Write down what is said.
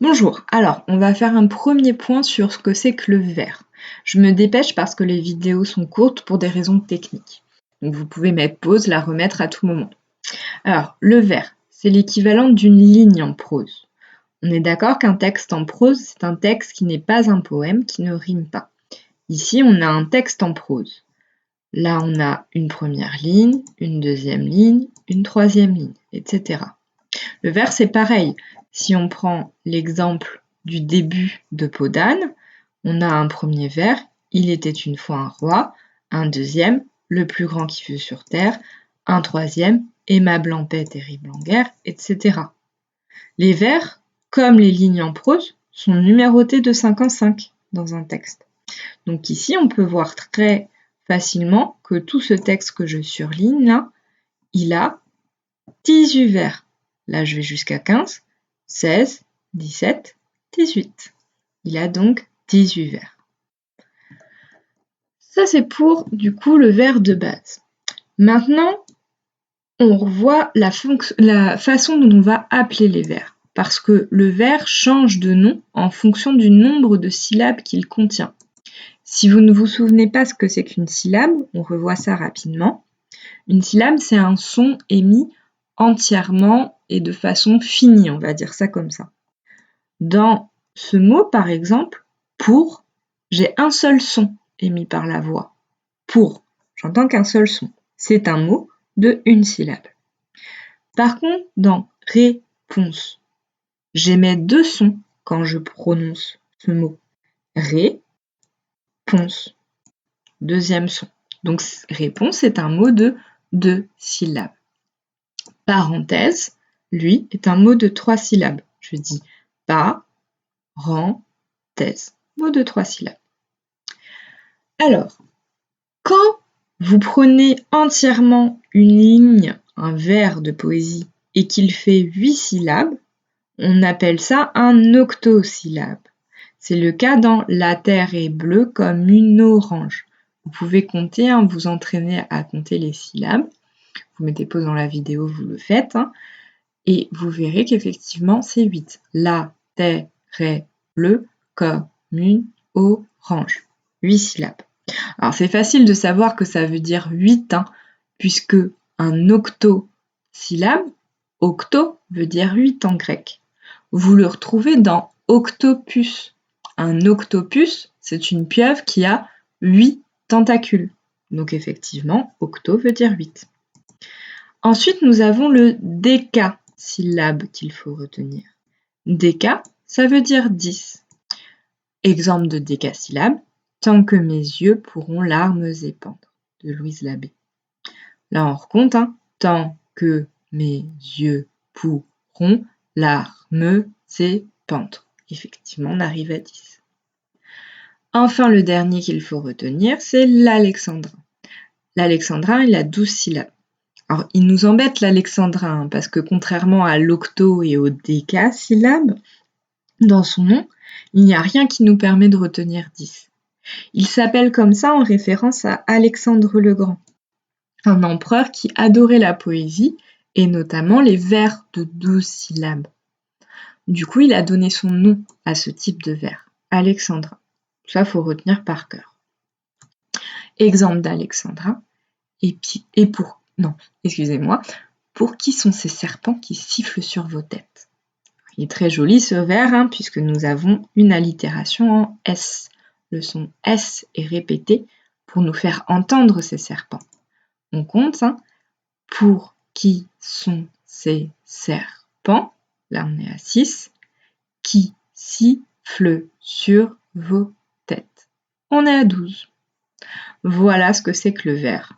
Bonjour, alors on va faire un premier point sur ce que c'est que le vers. Je me dépêche parce que les vidéos sont courtes pour des raisons techniques. Donc vous pouvez mettre pause, la remettre à tout moment. Alors, le vers, c'est l'équivalent d'une ligne en prose. On est d'accord qu'un texte en prose, c'est un texte qui n'est pas un poème, qui ne rime pas. Ici, on a un texte en prose. Là, on a une première ligne, une deuxième ligne, une troisième ligne, etc. Le vers, c'est pareil. Si on prend l'exemple du début de Peau d'âne, on a un premier vers, il était une fois un roi, un deuxième, le plus grand qui fut sur terre, un troisième, aimable en paix, terrible en guerre, etc. Les vers, comme les lignes en prose, sont numérotés de 5 en 5 dans un texte. Donc ici, on peut voir très facilement que tout ce texte que je surligne là, il a 18 vers. Là, je vais jusqu'à 15, 16, 17, 18. Il a donc 18 vers. Ça, c'est pour, du coup, le vers de base. Maintenant, on revoit la façon dont on va appeler les vers. Parce que le vers change de nom en fonction du nombre de syllabes qu'il contient. Si vous ne vous souvenez pas ce que c'est qu'une syllabe, on revoit ça rapidement. Une syllabe, c'est un son émis entièrement et de façon finie, on va dire ça comme ça. Dans ce mot, par exemple, pour, j'ai un seul son émis par la voix. Pour, j'entends qu'un seul son. C'est un mot de une syllabe. Par contre, dans réponse, j'émets deux sons quand je prononce ce mot. Ré, ponce, deuxième son. Donc réponse est un mot de deux syllabes. Parenthèse, lui, est un mot de 3 syllabes. Je dis pas, ren, thèse. Mot de 3 syllabes. Alors, quand vous prenez entièrement une ligne, un vers de poésie, et qu'il fait 8 syllabes, on appelle ça un octosyllabe. C'est le cas dans La terre est bleue comme une orange. Vous pouvez compter, vous entraîner à compter les syllabes. Vous mettez pause dans la vidéo, vous le faites. Et vous verrez qu'effectivement, c'est 8. La terre est bleue comme une orange. 8 syllabes. Alors, c'est facile de savoir que ça veut dire 8, puisque un octosyllabe, octo veut dire 8 en grec. Vous le retrouvez dans octopus. Un octopus, c'est une pieuvre qui a 8 tentacules. Donc effectivement, octo veut dire 8. Ensuite, nous avons le décasyllabe qu'il faut retenir. Déca, ça veut dire 10. Exemple de décasyllabe, tant que mes yeux pourront larmes épandre, de Louise Labbé. Là, on recompte, tant que mes yeux pourront larmes épandre. Effectivement, on arrive à 10. Enfin, le dernier qu'il faut retenir, c'est l'alexandrin. L'alexandrin, il a 12 syllabes. Alors, il nous embête l'alexandrin, parce que contrairement à l'octo et au décasyllabe, dans son nom, il n'y a rien qui nous permet de retenir 10. Il s'appelle comme ça en référence à Alexandre le Grand, un empereur qui adorait la poésie, et notamment les vers de 12 syllabes. Du coup, il a donné son nom à ce type de vers, alexandrin. Ça, faut retenir par cœur. Exemple d'alexandrin, pour qui sont ces serpents qui sifflent sur vos têtes? Il est très joli ce vers, puisque nous avons une allitération en S. Le son S est répété pour nous faire entendre ces serpents. On compte, pour qui sont ces serpents? Là, on est à 6. Qui sifflent sur vos têtes? On est à 12. Voilà ce que c'est que le vers.